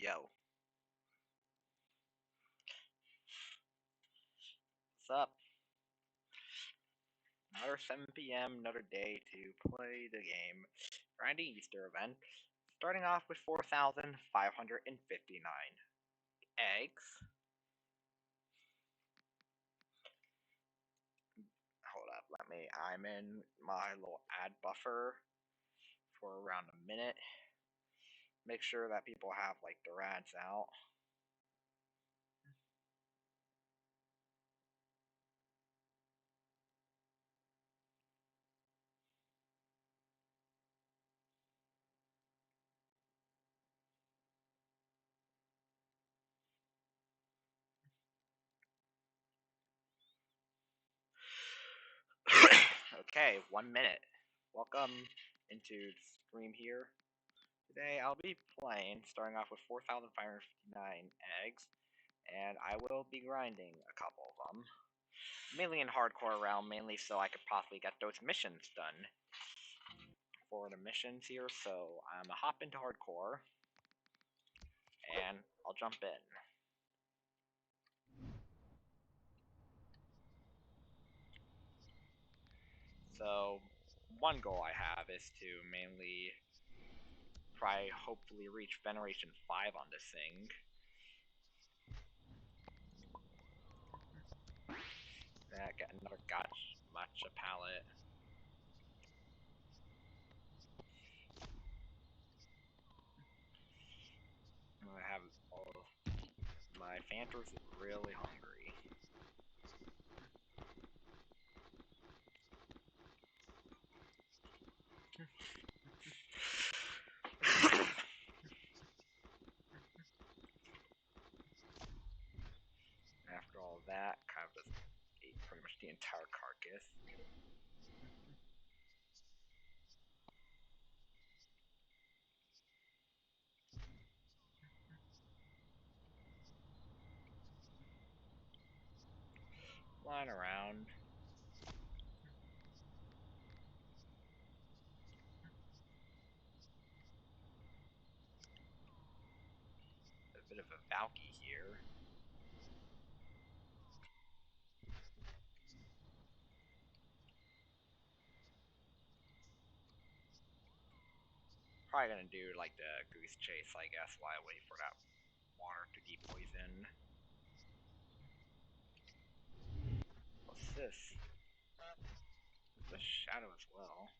Yo, what's up? Another 7 p.m., another day to play the game. Grinding Easter event. Starting off with 4,559 eggs. Hold up, I'm in my little ad buffer for around a minute. Make sure that people have, like, their ads out. Okay, 1 minute. Welcome into the stream here. Today I'll be playing, starting off with 4,559 eggs, and I will be grinding a couple of them. Mainly in hardcore realm, mainly so I could possibly get those missions done for the missions here, so I'm gonna hop into hardcore, and I'll jump in. So, one goal I have is to mainly try, hopefully, reach Veneration 5 on this thing. Get another gotcha palette. I have all my Phantos is really hungry. After all that, kind of just ate pretty much the entire carcass. Flying around. A bit of a Valky here. Probably gonna do like the goose chase, I guess, while I wait for that water to depoison. What's this? It's a shadow as well.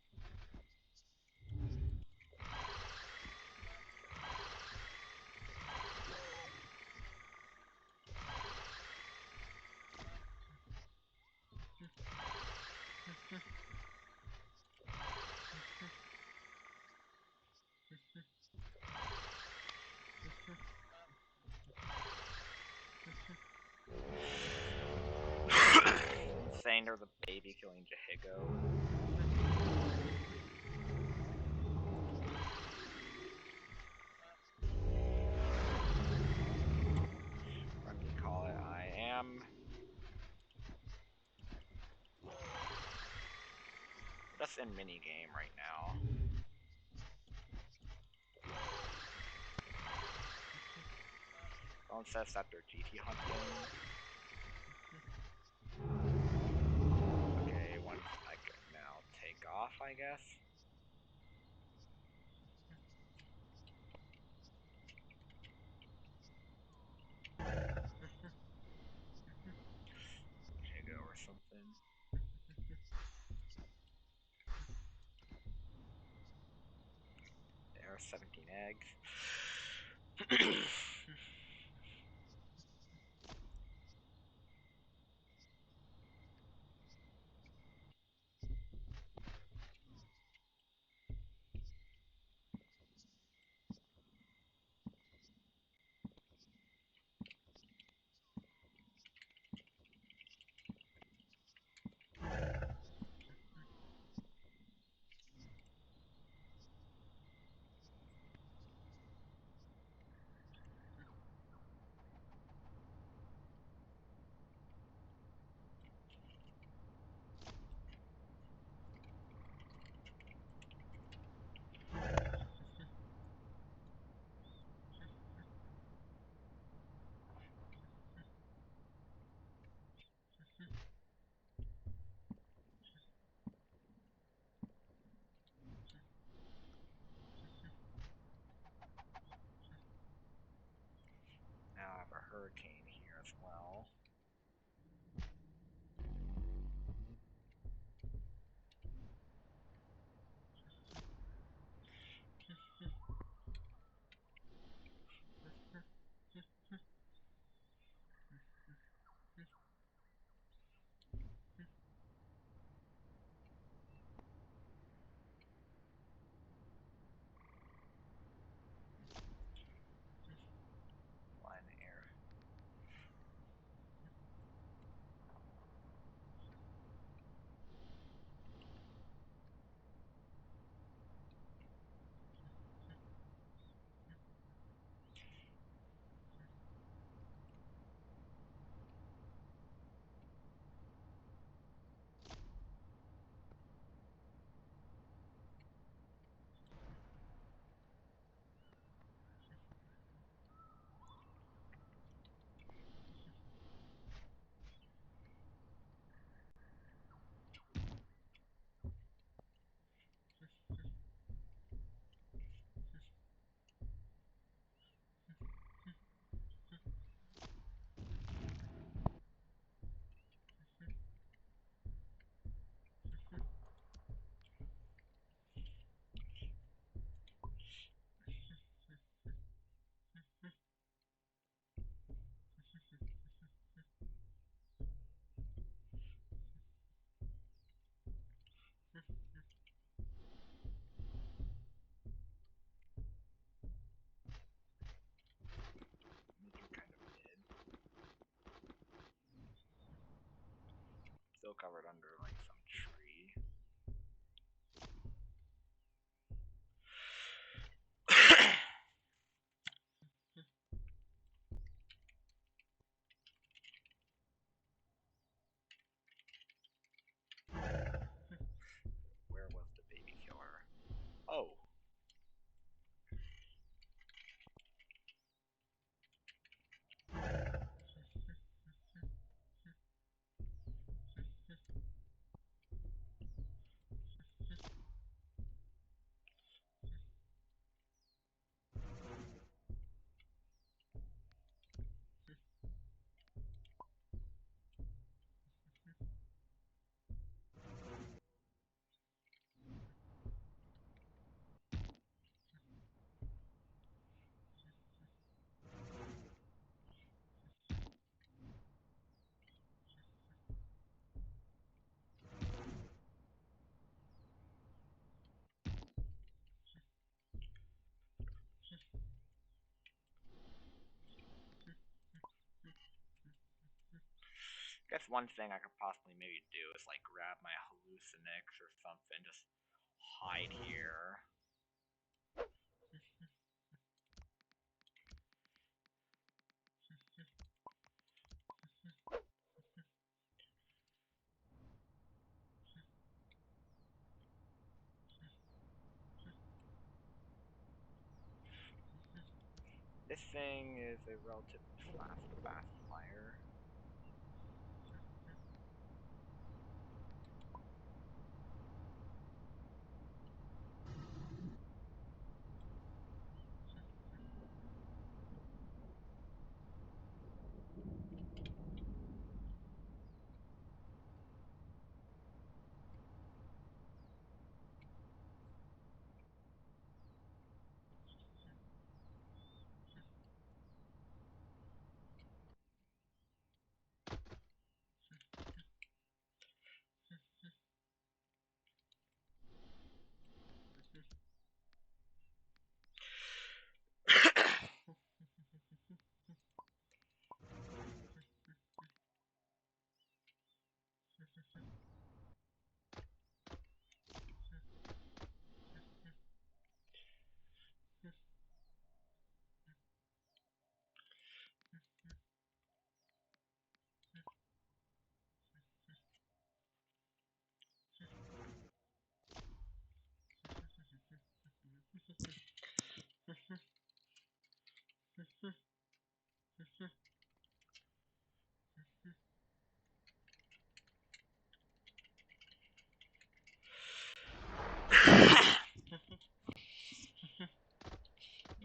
Saying there's a baby killing Jahigo. What do you call it? I am just in minigame right now. Someone says that they're GT hunting. Okay, once I can now take off, I guess. Jahigo or something. There are 17 eggs. still covered under like some tree. Where was the baby killer? Oh. I guess one thing I could possibly maybe do is like grab my hallucinix or something, just hide here. This thing is a relatively fast flyer.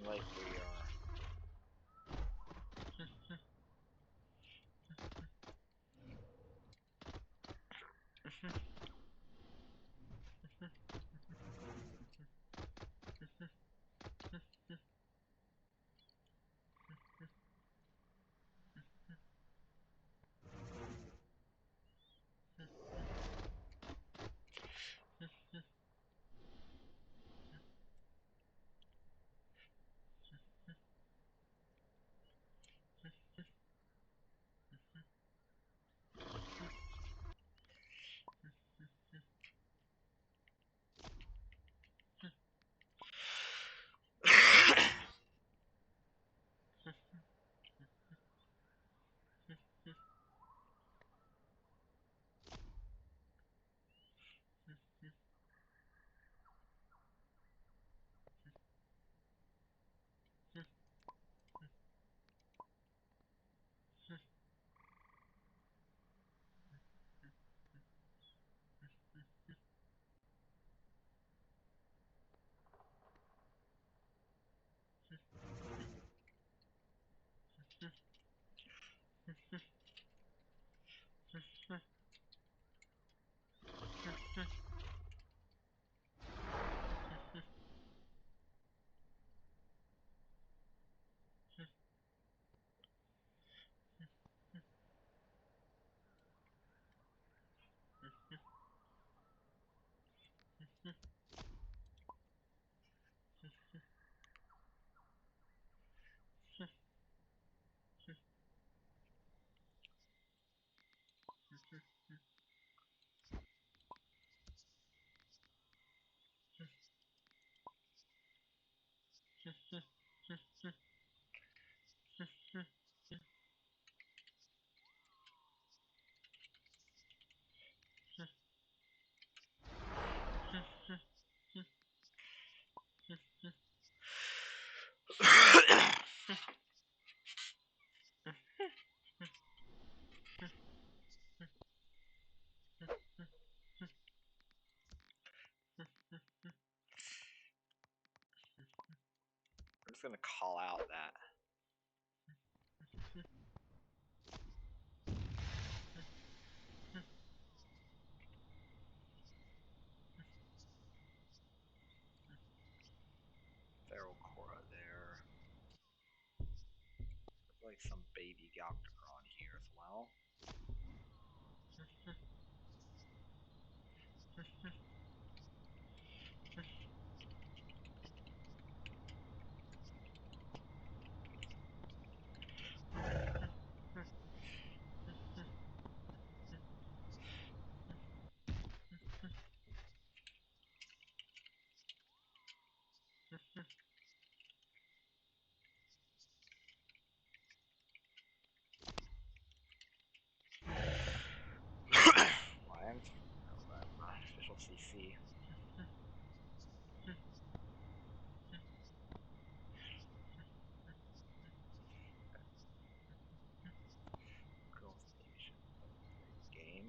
Like we are. I'm just gonna call out that. Feral Cora there. There's like some baby Galacticron here as well. Lions? No, official CC. Girl Station. Play the game.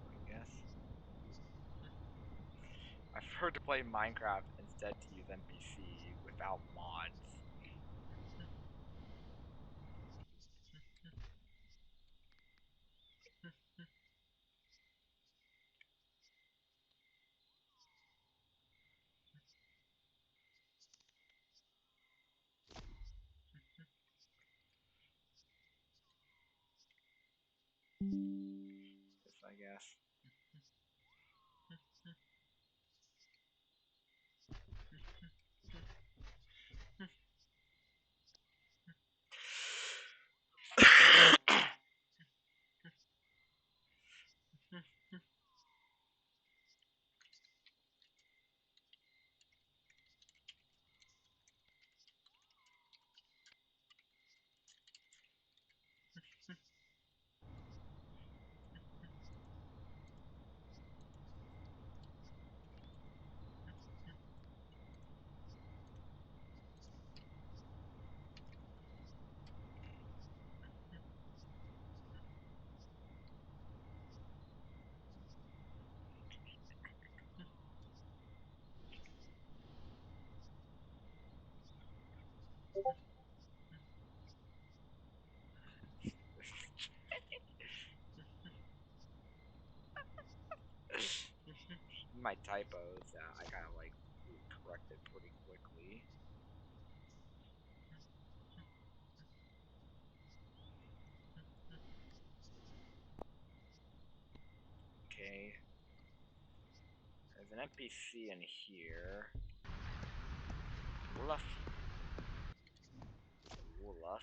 I guess. I've heard to play Minecraft instead to use NPC without mods. Yes, I guess. My typos, I kind of like corrected pretty quickly. Okay. There's an NPC in here. Woof. Woof.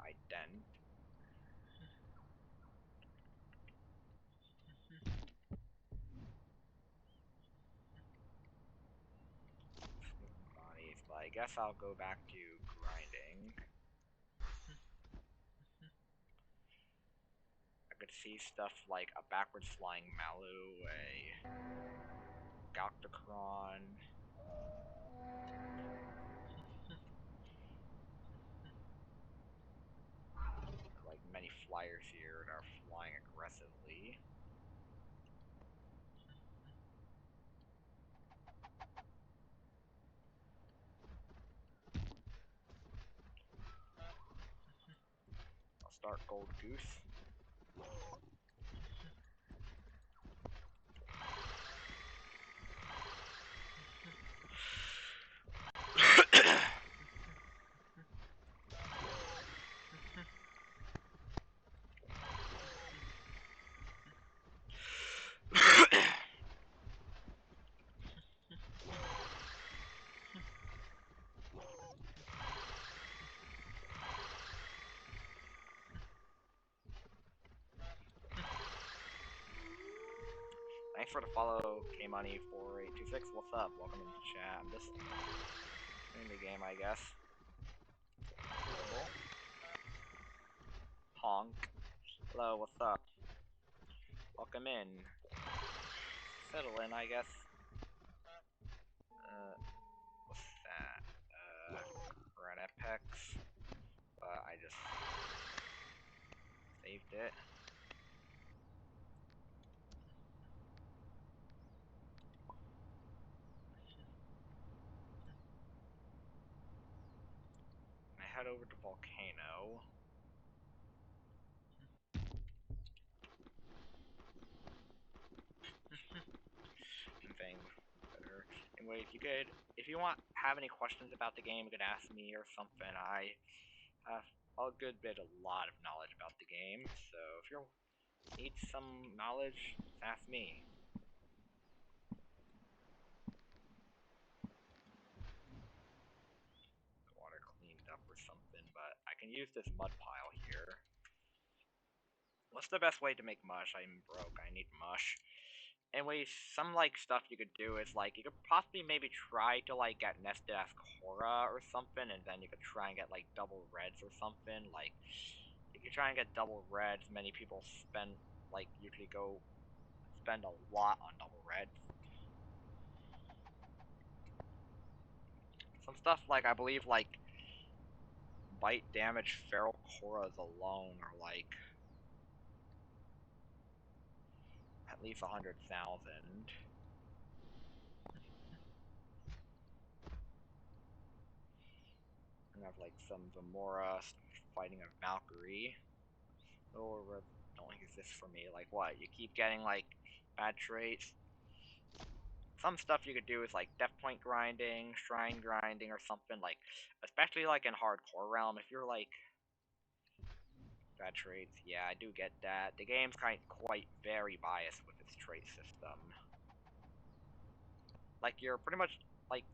my dent. Bodies, but I guess I'll go back to grinding. I could see stuff like a backwards flying Malu, a Galacticron. Like many flyers here that are flying aggressively. I'll start Gold Goose. Thanks for the follow, K-Money4826. What's up? Welcome into chat. I'm just in the game, I guess. Honk. Hello, what's up? Welcome in. Settle in, I guess. What's that? Granapex. I just saved it. I head over to Volcano. And things better. Anyway, if you have any questions about the game, you could ask me or something. I have a lot of knowledge about the game, so if you need some knowledge, ask me. Water cleaned up or something, but I can use this mud pile here. What's the best way to make mush? I'm broke. I need mush. Anyway, some stuff you could do is you could possibly maybe try to get nested as Korra or something, and then you could try and get double reds or something. If you try and get double reds, many people usually go spend a lot on double reds. Some stuff I believe bite damage feral Korras alone are at least 100,000. And have some Vamora fighting a Valkyrie. Or don't exist for me. What? You keep getting bad traits. Some stuff you could do is death point grinding, shrine grinding, or something especially in hardcore realm. If you're bad traits, yeah, I do get that. The game's quite very biased with its trait system. You're pretty much it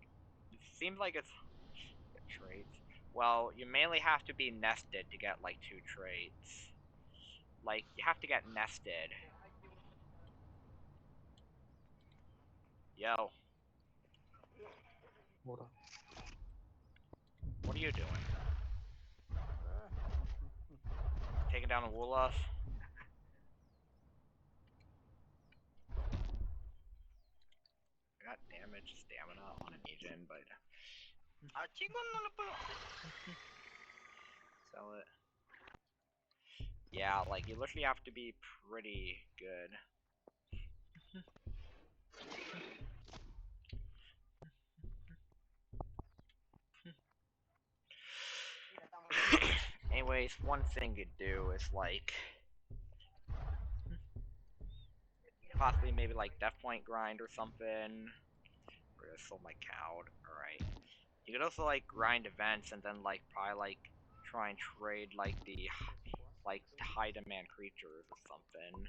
seems like it's traits. Well, you mainly have to be nested to get 2 traits. You have to get nested. Yo. What are you doing? Taking down a Wolof? Got damage, stamina on an agent, but sell it. Yeah, you literally have to be pretty good. Anyways, one thing you do is possibly maybe death point grind or something. Or I sold my cow. Alright. You could also grind events and then probably try and trade the high demand creatures or something.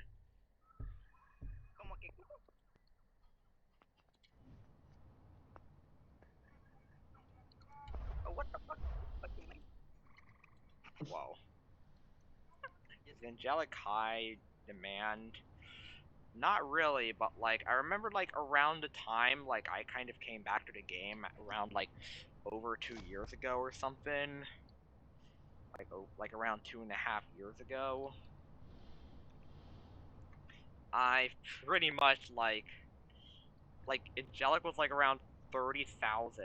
Oh, what the fuck? Whoa. angelic high demand? Not really, but like I remember like around the time like I kind of came back to the game around like over 2 years ago or something. Like around 2.5 years ago. I pretty much like angelic was like around 30,000.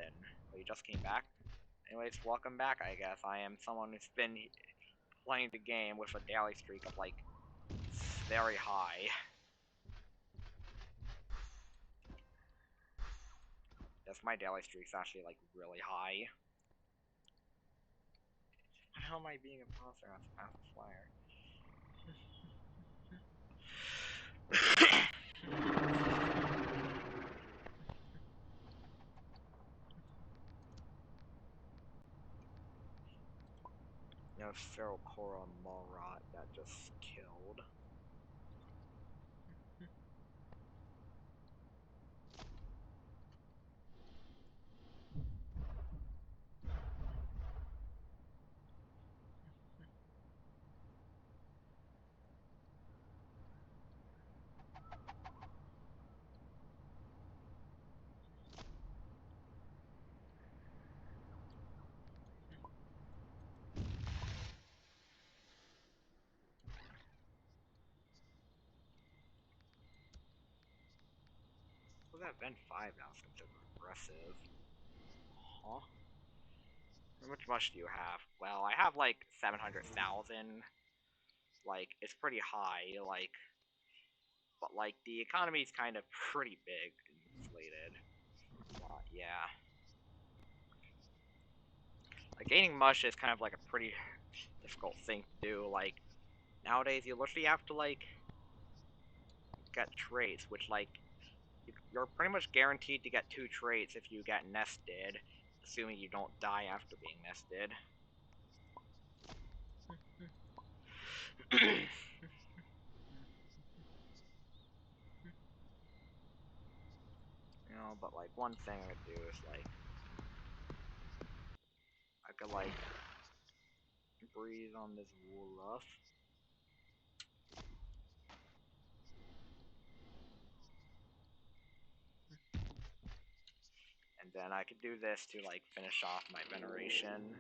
Oh, you just came back? Anyways, welcome back, I guess. I am someone who's been playing the game with a daily streak of like very high. Yes, my daily streak's actually like really high. How am I being a imposter as a passive flyer? No, Feral Cora Malrot that just killed. Well, that Ven 5 now is considered aggressive. Huh? How much mush do you have? Well, I have like 700,000. Like, it's pretty high, like, but like the economy is kind of pretty big and inflated. Yeah. Like, gaining mush is kind of like a pretty difficult thing to do. Like, nowadays you literally have to like get traits, which like you're pretty much guaranteed to get 2 traits if you get nested, assuming you don't die after being nested. You know, but like one thing I could do is like I could like breathe on this Wolof. And then I could do this to like finish off my veneration.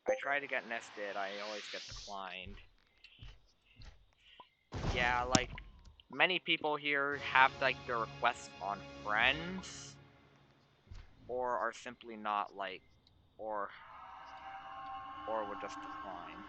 I try to get nested, I always get declined. Yeah, like many people here have like their requests on friends, or are simply not like, or would just decline.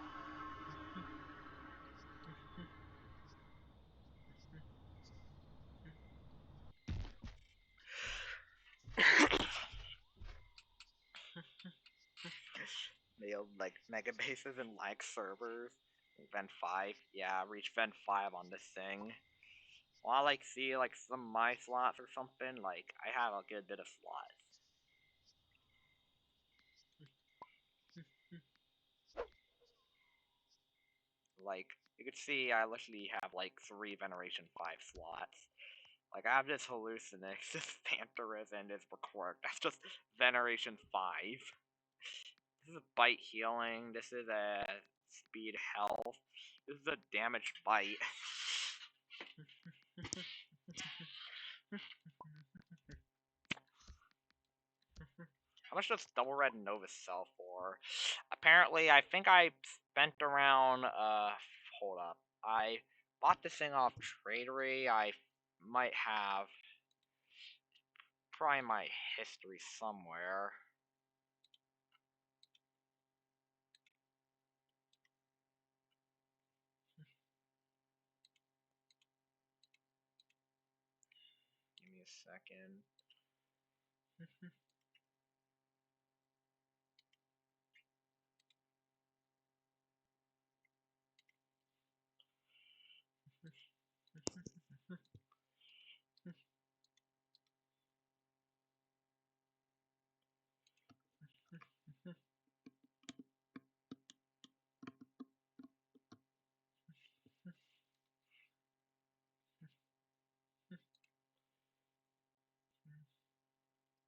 Nailed like mega bases and lag servers. Ven 5, yeah, reach Ven 5 on this thing. Well, I like see like some of my slots or something, like I have a good bit of slots. Like, you could see I literally have like 3 Veneration 5 slots. Like, I have this Hallucinix, this Pantherus, and this Requirk. That's just Veneration 5. This is a Bite Healing. This is a Speed Health. This is a Damage Bite. How much does Double Red Nova sell for? Apparently, I think I spent around, hold up. I bought this thing off Tradery. I might have probably my history somewhere. Give me a second.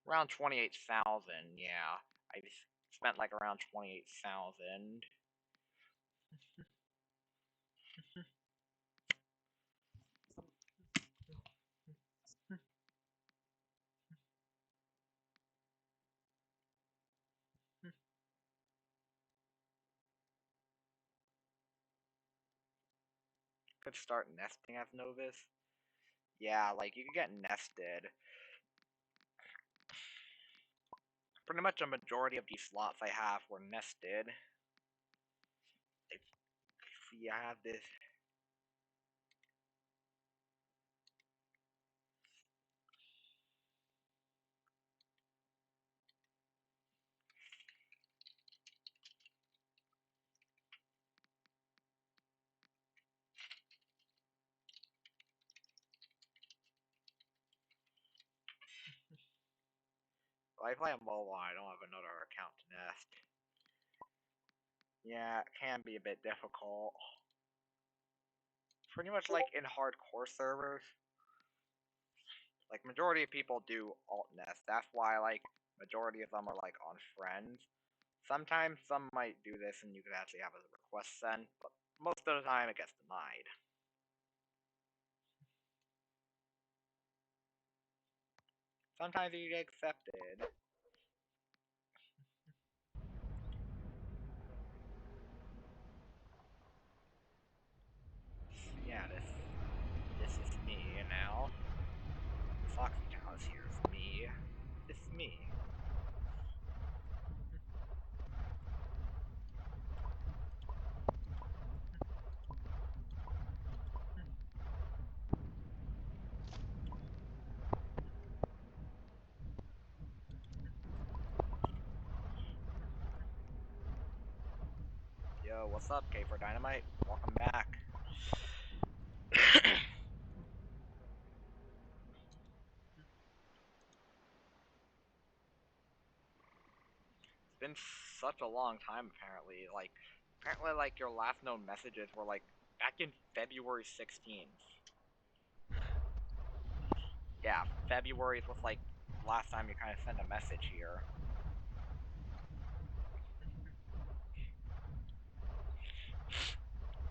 Around 28,000, yeah. I spent like around 28,000. could start nesting as novice. Yeah, like, you could get nested. Pretty much a majority of these slots I have were nested. See, I have this. If I play on mobile, I don't have another account to nest. Yeah, it can be a bit difficult. Pretty much like in hardcore servers, like majority of people do alt nest. That's why like majority of them are like on friends. Sometimes some might do this and you can actually have a request sent, but most of the time it gets denied. Sometimes you get accepted. Yeah, this is me now. Foxy Cows here is me. This is me. Yo, what's up, K for Dynamite? Welcome back. It's been such a long time, apparently. Apparently, like, your last known messages were, like, back in February 16th. Yeah, February was, like, last time you kind of sent a message here.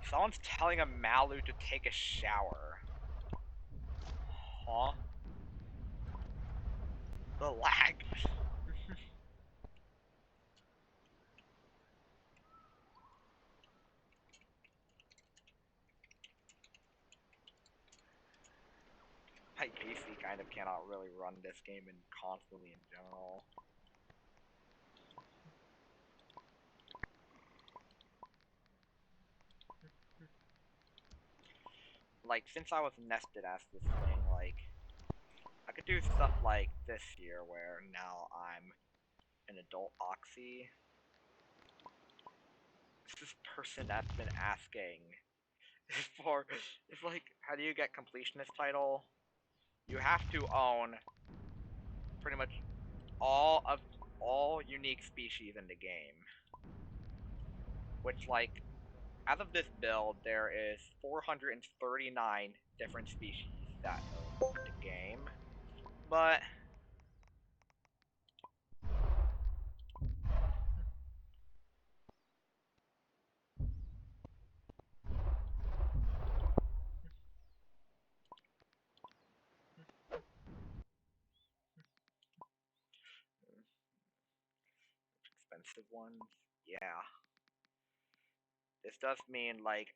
Someone's telling a Malu to take a shower. Huh? The lag. My PC kind of cannot really run this game in constantly in general. Like, since I was nested as this thing, like, I could do stuff like this here, where now I'm an adult Oxy. This person that's been asking for, it's like, how do you get completionist title? You have to own pretty much all unique species in the game. Which, like, as of this build, there is 439 different species that own the game. But expensive ones, yeah. This does mean, like,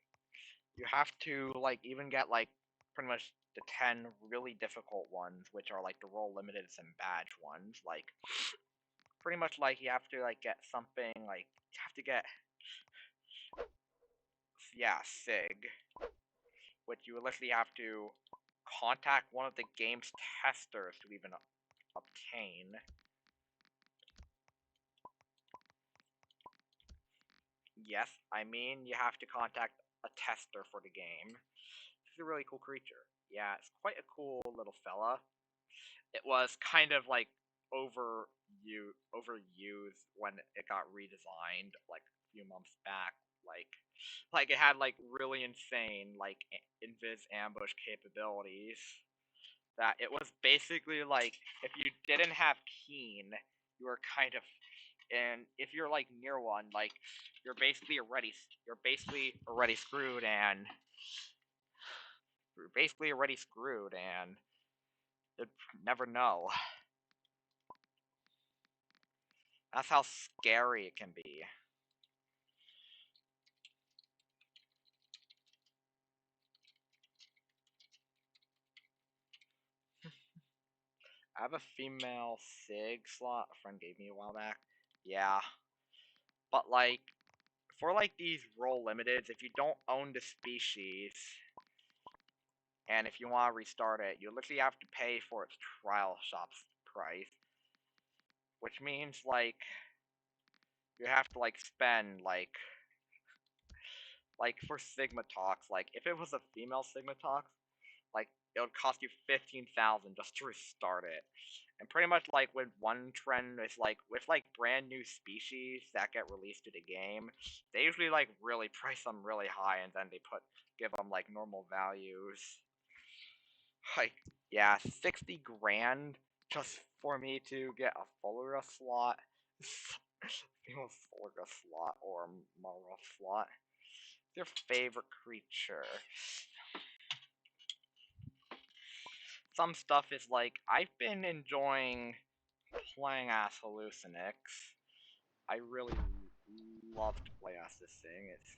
you have to, like, even get, like, pretty much the 10 really difficult ones, which are, like, the role limited and badge ones. Like, pretty much, like, you have to, like, get something, like, you have to get, yeah, SIG, which you literally have to contact one of the game's testers to even obtain. Yes, I mean, you have to contact a tester for the game. This is a really cool creature. Yeah, it's quite a cool little fella. It was kind of like overused when it got redesigned like a few months back. Like it had like really insane like invis ambush capabilities. That it was basically like if you didn't have Keen, you were kind of, and if you're like near one, like you're basically already screwed, and you'd never know. That's how scary it can be. I have a female Sig slot a friend gave me a while back. Yeah. But like, for like these role limiteds, if you don't own the species, and if you want to restart it, you literally have to pay for its trial shop's price. Which means like, you have to like spend like for Sigmatox, like if it was a female Sigmatox, like it would cost you 15,000 just to restart it. And pretty much like with one trend is like with like brand new species that get released to the game, they usually like really price them really high and then they give them like normal values. Like yeah, 60 grand just for me to get a Fulgura slot. Female Fulgura slot or Mara slot. Your favorite creature. Some stuff is like, I've been enjoying playing as Hallucinix. I really love to play as this thing. It's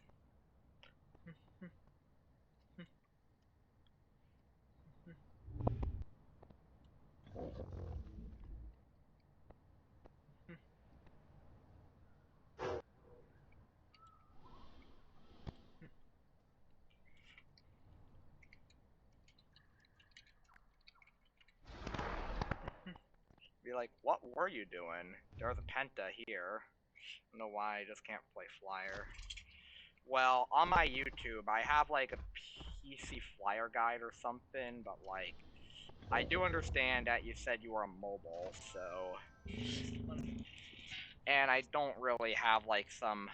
be like, what were you doing? There's a Penta here. I don't know why I just can't play Flyer. Well, on my YouTube, I have like a PC Flyer guide or something, but like, I do understand that you said you were a mobile, so... And I don't really have like some...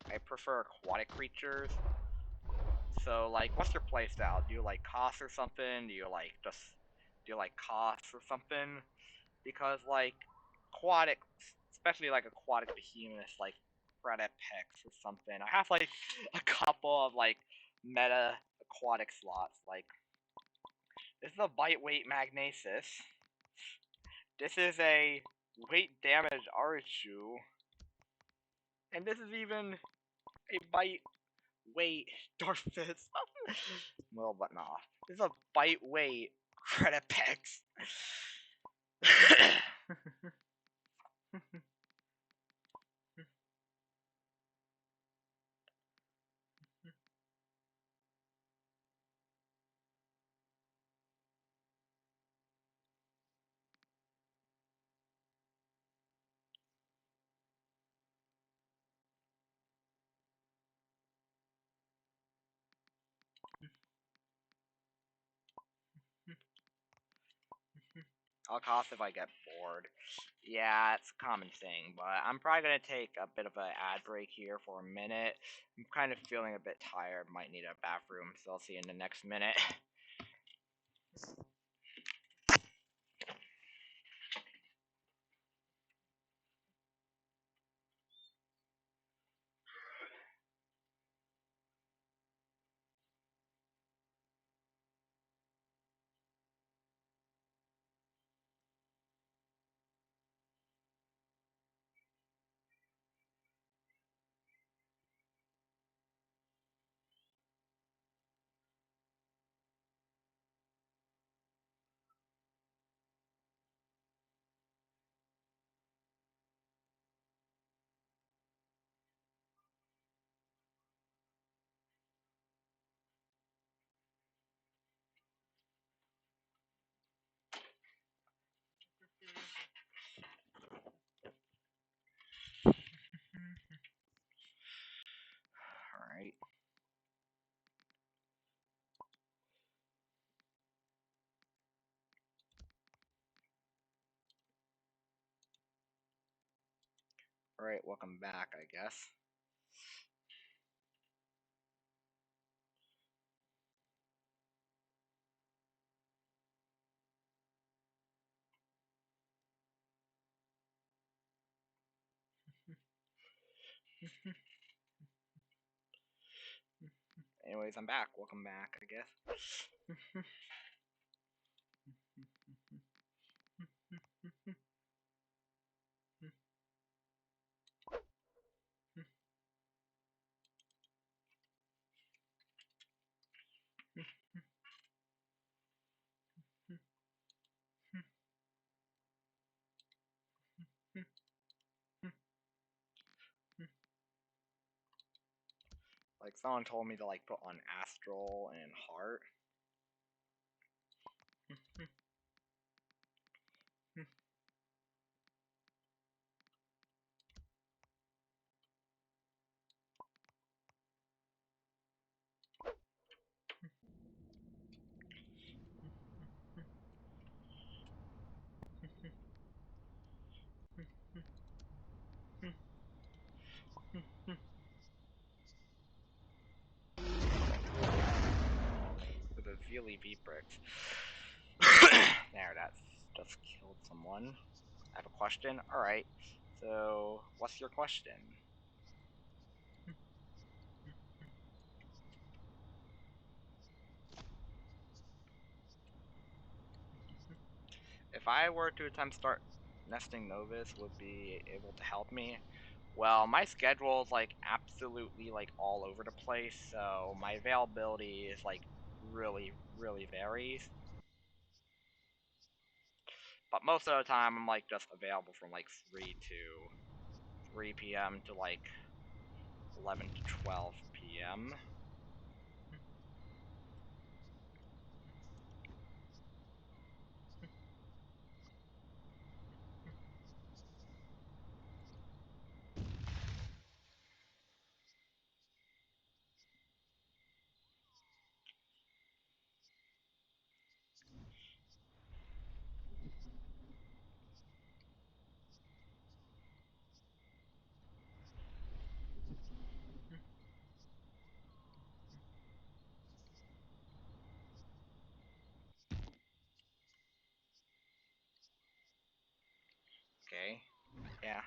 I prefer aquatic creatures. So, like, what's your playstyle? Do you like cost or something? Do you like cost or something? Because, like, aquatic, especially like aquatic behemoths, like Predapex or something. I have, like, a couple of, like, meta aquatic slots. Like, this is a bite weight Magnesis. This is a weight damage Arshu. And this is even a bite weight Darfist. Well, but nah. This is a bite weight Credipex. I'll cough if I get bored. Yeah, it's a common thing, but I'm probably gonna take a bit of an ad break here for a minute. I'm kind of feeling a bit tired, might need a bathroom, so I'll see you in the next minute. Alright. Alright, welcome back, I guess. Anyways, I'm back. Welcome back, I guess. Like someone told me to like put on Astral and Heart. With the VOD bricks. There, that's just killed someone. I have a question. Alright, so what's your question? If I were to attempt start nesting Novus, would be able to help me? Well, my schedule is like absolutely like all over the place, so my availability is like really varies. But most of the time, I'm like just available from like 3 p.m. to like 11 to 12 p.m. Okay, yeah.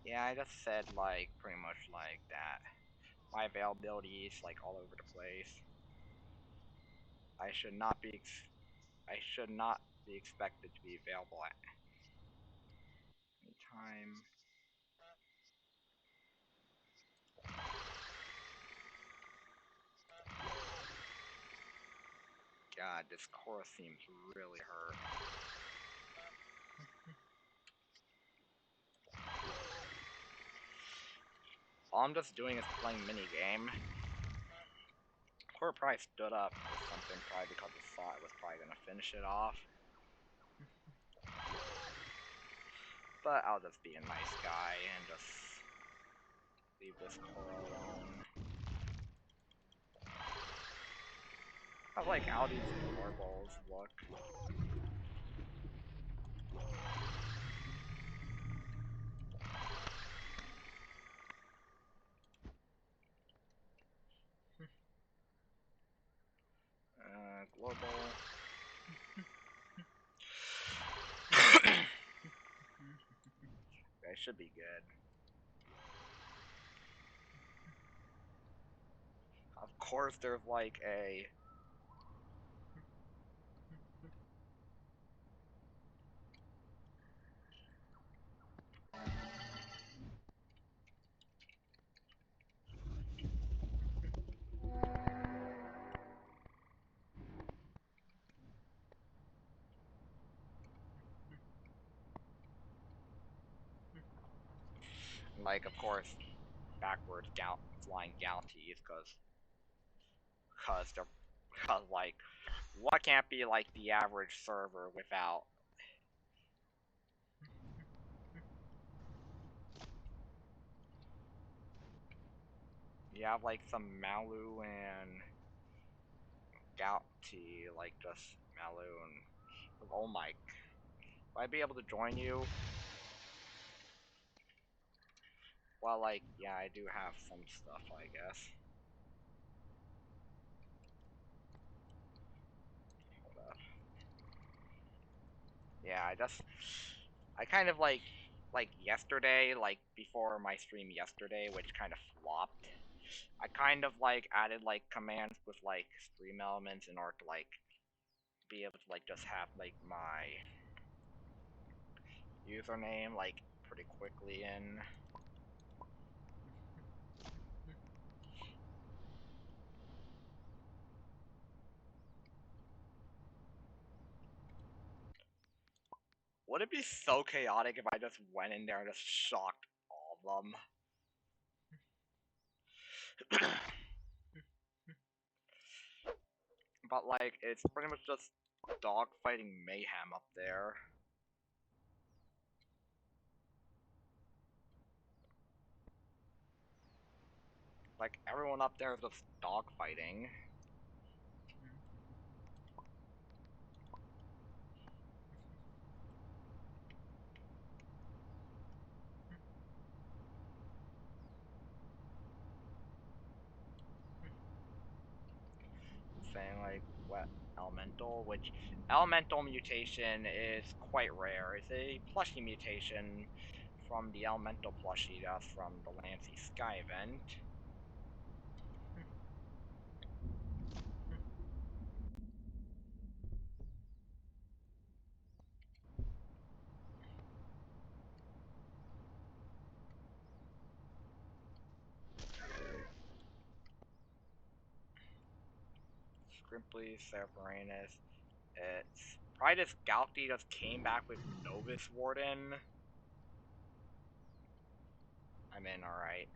Yeah, I just said like pretty much like that. My availability is like all over the place. I should not be I should not be expected to be available at any time. God, this chorus seems really hurt. All I'm just doing is playing minigame. Core probably stood up or something, probably because it saw it was probably gonna finish it off. But I'll just be a nice guy and just leave this core alone. I like how these marbles look. Global. That should be good. Of course, there's like a like, of course, backwards flying Gaunties, cause they're, cause like, what can't be like the average server without? You have like some Malu and Gaunty, like just Malu and oh my, will I be able to join you? Well, like, yeah, I do have some stuff, I guess. Hold up. Yeah, I kind of like yesterday, like before my stream yesterday, which kind of flopped. I kind of like added like commands with like stream elements in order to like be able to like just have like my username like pretty quickly in. Would it be so chaotic if I just went in there and just shocked all of them? But like, it's pretty much just dogfighting mayhem up there. Like, everyone up there is just dogfighting. Saying like, what elemental, which elemental mutation is quite rare. It's a plushie mutation from the elemental plushie that's from the Lancy Sky event. Scrimply, Cerberanus. It's probably this Galaxy just came back with Novus Warden. I'm in, alright.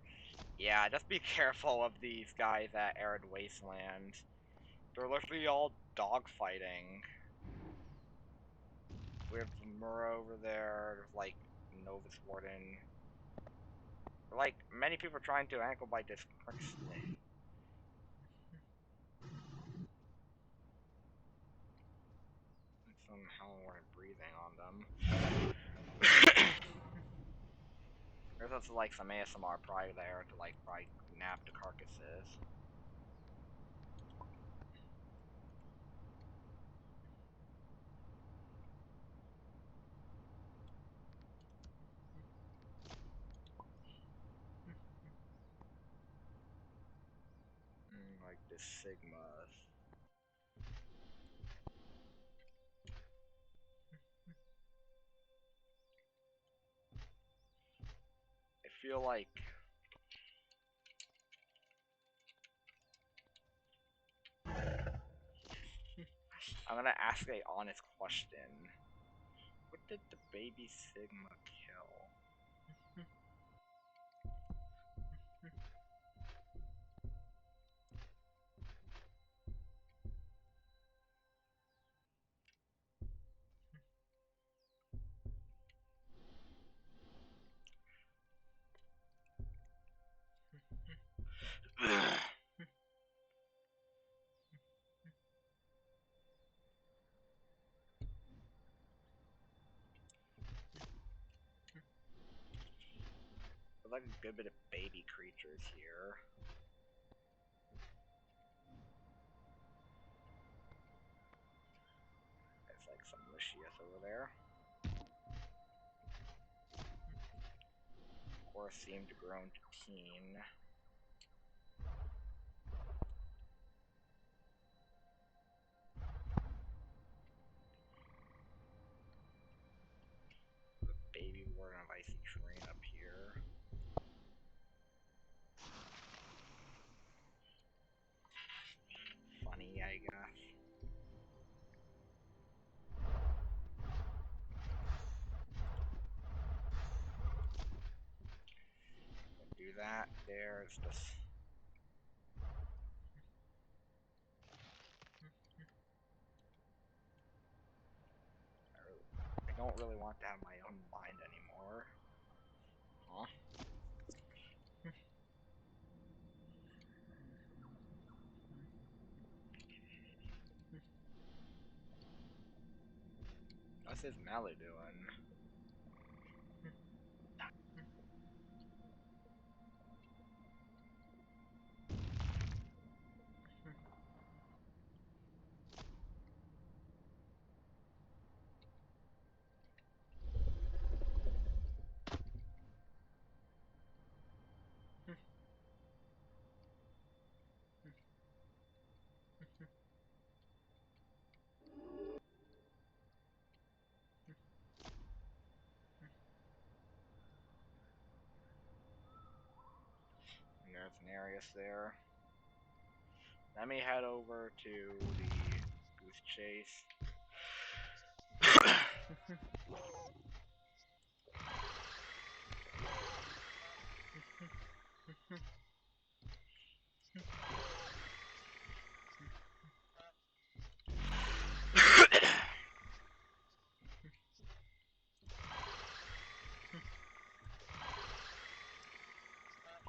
Yeah, just be careful of these guys at Arid Wasteland. They're literally all dogfighting. We have Mura over there, there's like Novus Warden. Like, many people are trying to ankle bite this snake. Some Hellborn breathing on them. There's also like some ASMR probably there to like probably nab the carcasses. Like the Sigmas. I feel like I'm gonna ask a honest question. What did the baby Sigma kill? There's like a good bit of baby creatures here. There's like some Lucius over there. Of course, seemed to grown to teen. The baby warden of icy terrain up here. Funny, I guess. Do that. There's this. I don't really want to have my own mind anymore. Huh? What's his Mally doing? And there's an Arius there. Let me head over to the Goose Chase.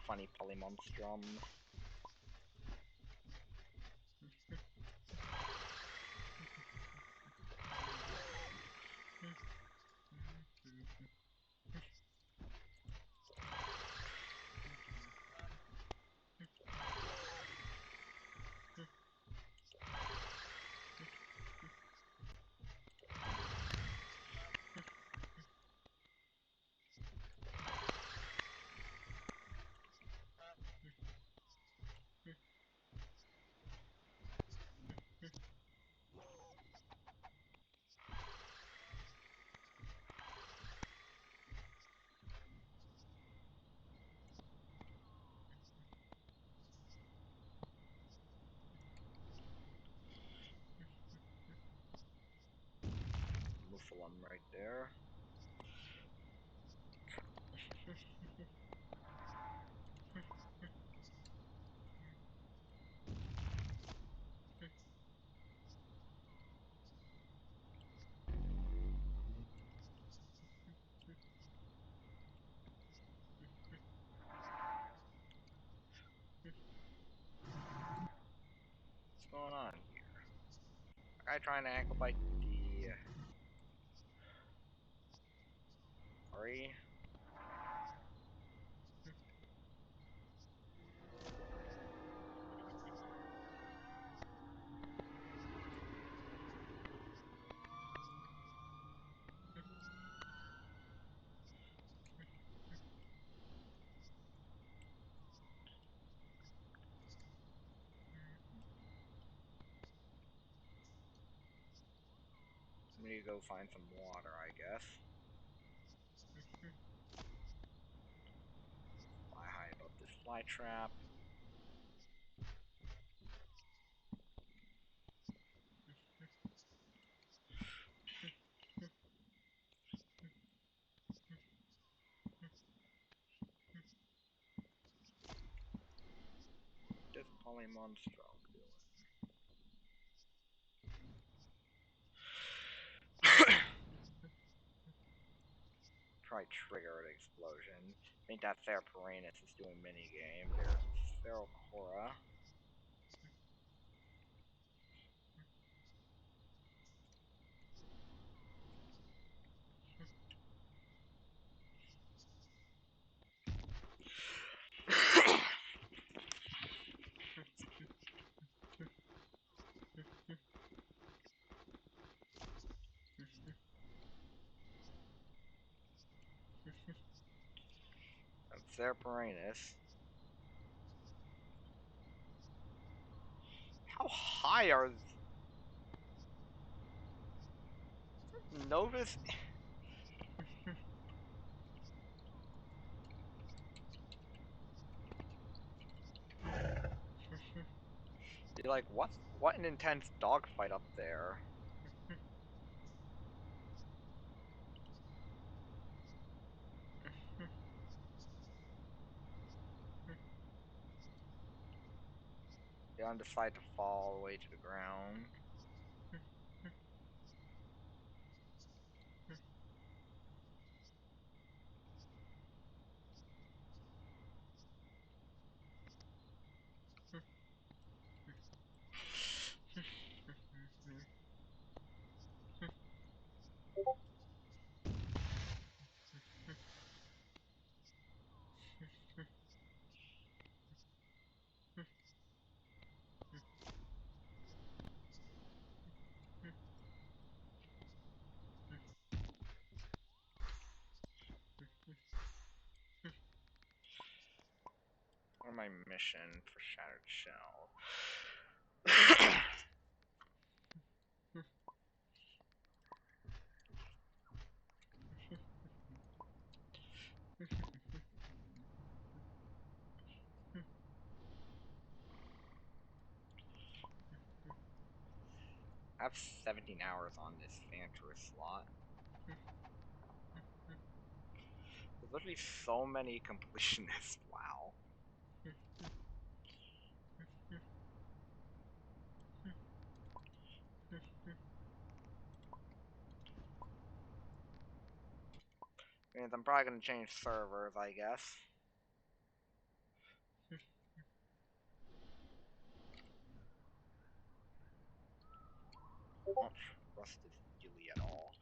funny polymonstrum. Muffalum right there. What's going on here? A guy trying to ankle bite the Ari. I'm gonna go find some water, I guess. Fly high above this fly trap. What does polymonstrum doing? Try trigger an explosion. I think that Theraperanus is doing minigame. There's Ferocora. And Theraperanus. How high are Novus? You're like, what an intense dogfight up there. They don't decide to fall all the way to the ground. Or my mission for Shattered Shell. I have 17 hours on this Fantress slot. There's literally so many completionists. Wow. Means I'm probably gonna change servers, I guess. don't trust it really at all.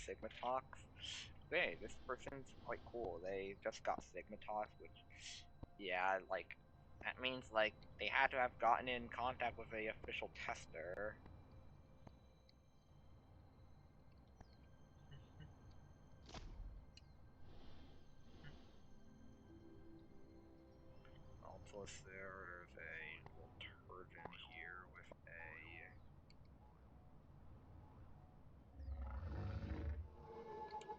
Sigmatox. Hey, this person's quite cool. They just got Sigmatox, which, yeah, like, that means, like, they had to have gotten in contact with a official tester. Also, there's a little turgeon here with a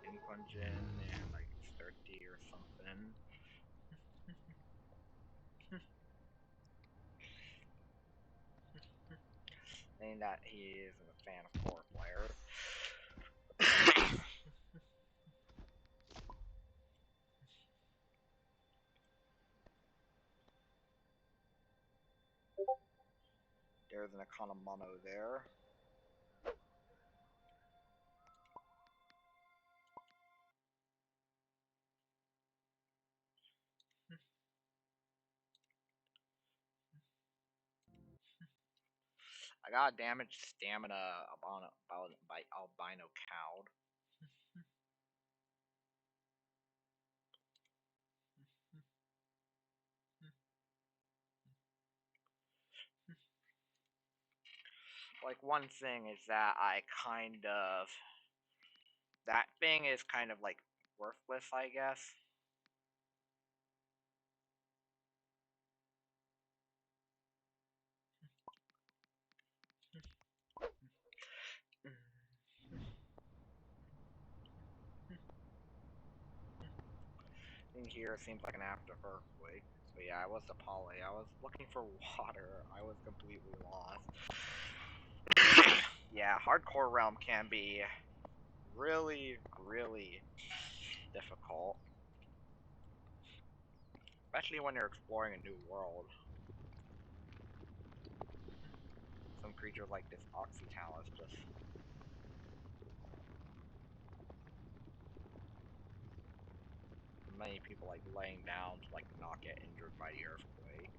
Inquisition and like 30 or something. Saying that he isn't a fan of core players. There's an Economono there. I got damaged stamina by albino cow. Like, one thing is that that thing is kind of like worthless, I guess. Thing here seems like an after earthquake. So yeah, I was the poly. I was looking for water. I was completely lost. Yeah, hardcore realm can be really, really difficult. Especially when you're exploring a new world. Some creatures like this Oxytalus just... Many people like laying down to like not get injured by the earthquake.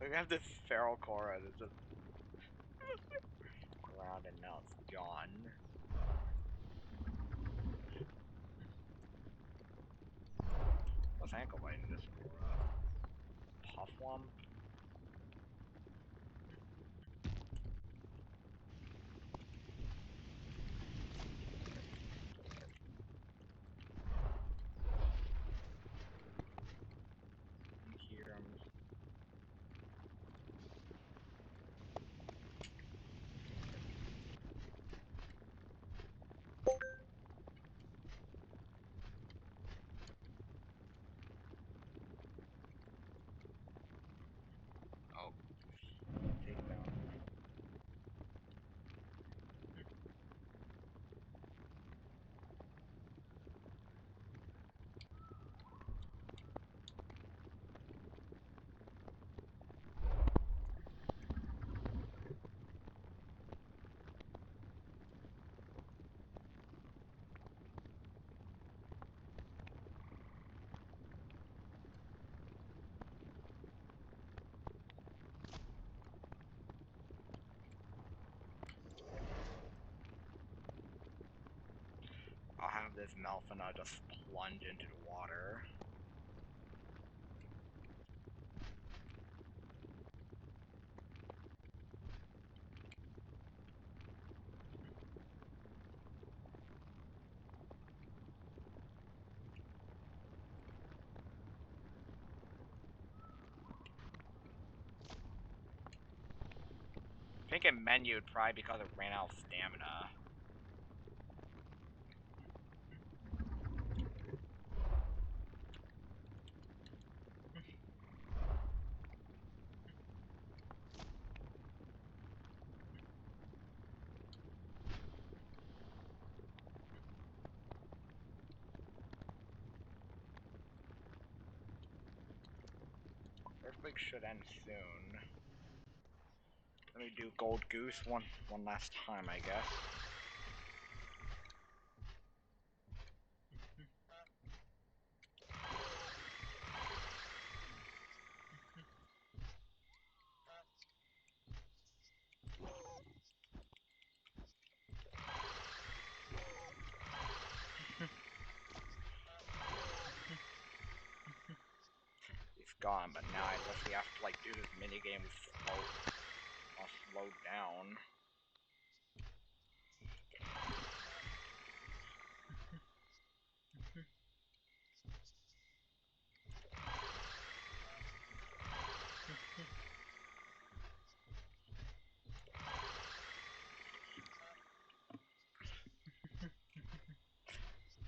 We have this feral Cora that's just around and now it's gone. What's ankle biting this Cora? Pufflum? Here I'm his mouth and I just plunge into the water. I think it menued probably because it ran out of stamina. Earthquake should end soon. Let me do Gold Goose one last time, I guess. He's gone, but now I literally have to like do this minigame slowed down.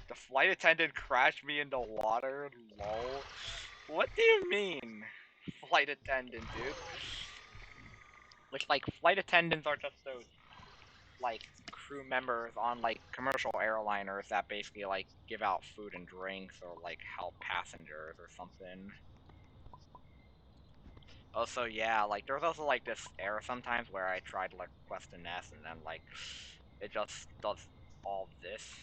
The flight attendant crashed me into water, lol. What do you mean, flight attendant, dude? Which, like, flight attendants are just those, like, crew members on, like, commercial airliners that basically, like, give out food and drinks or, like, help passengers or something. Also, yeah, like, there's also, like, this error sometimes where I try to, like, request a nest and then, like, it just does all this.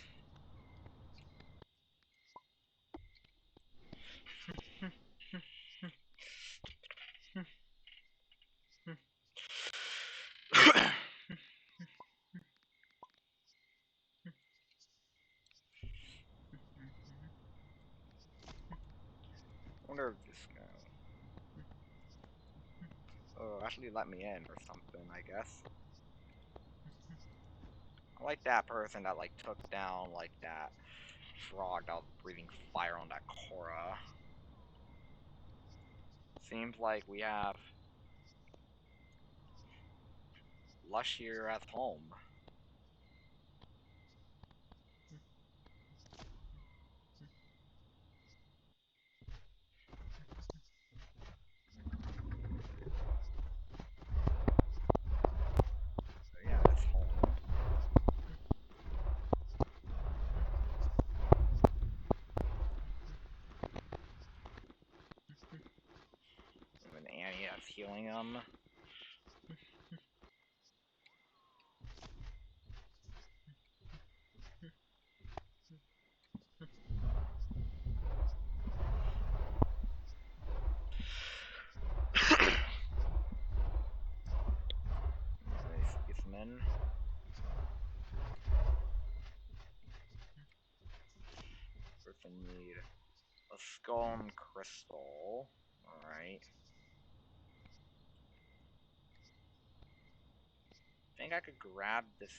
I wonder if this guy... Oh, actually let me in or something, I guess. I like that person that, like, took down, like, that frog that was breathing fire on that Cora. Seems like we have Lush here at home. So yeah, it's home. And Annie is healing him. Specimen. Person need a skull and crystal. Alright. I think I could grab this.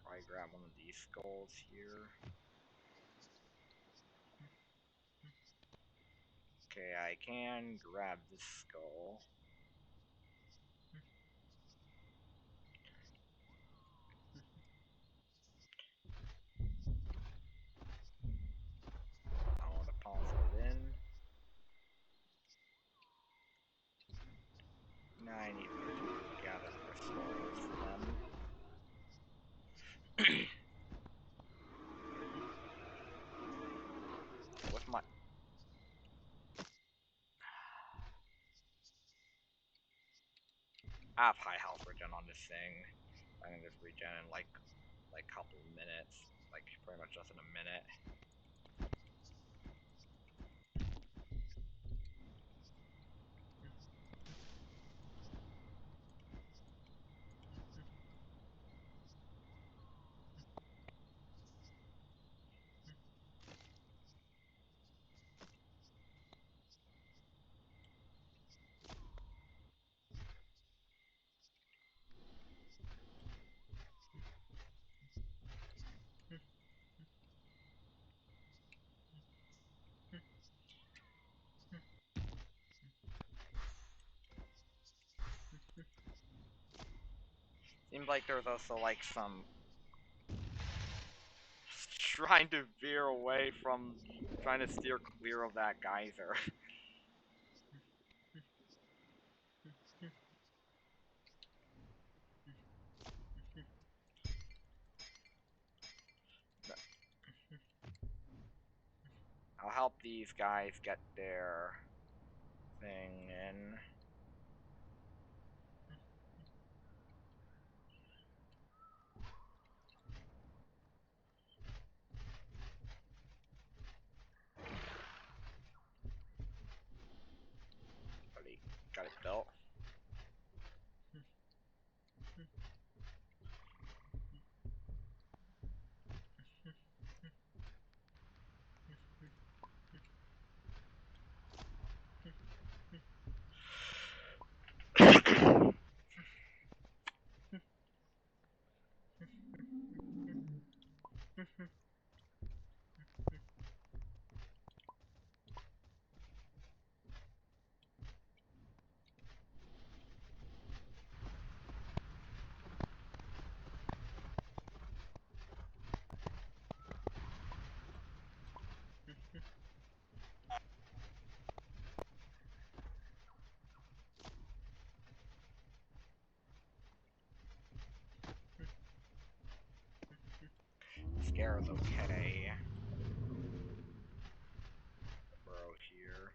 Probably grab one of these skulls here. Okay, I can grab this skull. I want to deposit it in. Now I need to gather crystals from them. What's my... I have high health regen on this thing. I can just regen in like a couple minutes. Like pretty much just in a minute. Seems like there's also like some trying to veer away from trying to steer clear of that geyser. I'll help these guys get their thing in. Already got it built. Scare is okay. Burrow here.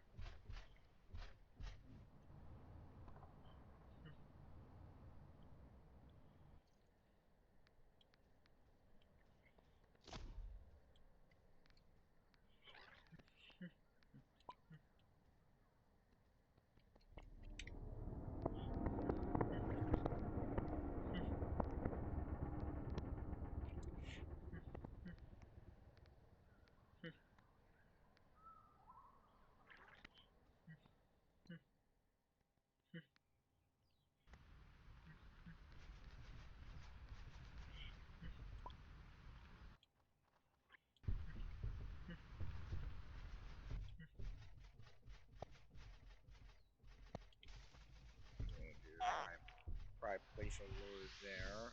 Probably place a lure there.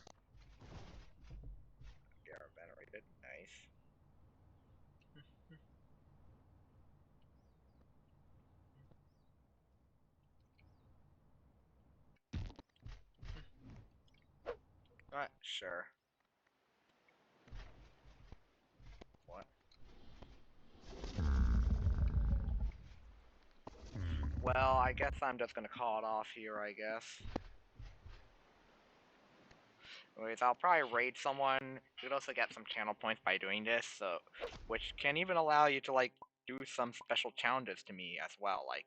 Get our venerated. Nice. Sure. What? Well, I guess I'm just gonna call it off here, I guess. Anyways, I'll probably raid someone. You could also get some channel points by doing this, so which can even allow you to like do some special challenges to me as well. Like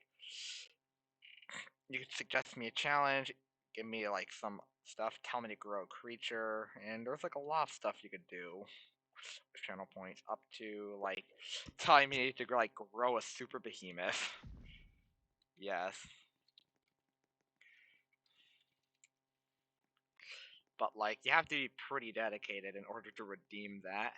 you could suggest me a challenge, give me like some stuff, tell me to grow a creature, and there's like a lot of stuff you could do with channel points, up to like telling me to like grow a super behemoth. Yes. But like you have to be pretty dedicated in order to redeem that.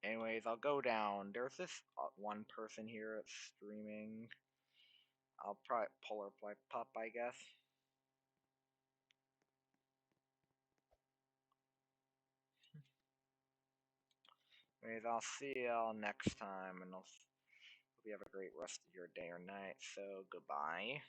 Anyways, I'll go down. There's this one person here that's streaming. I'll probably polar pup, I guess. Anyways, I'll see y'all next time, and I'll hope you have a great rest of your day or night. So goodbye.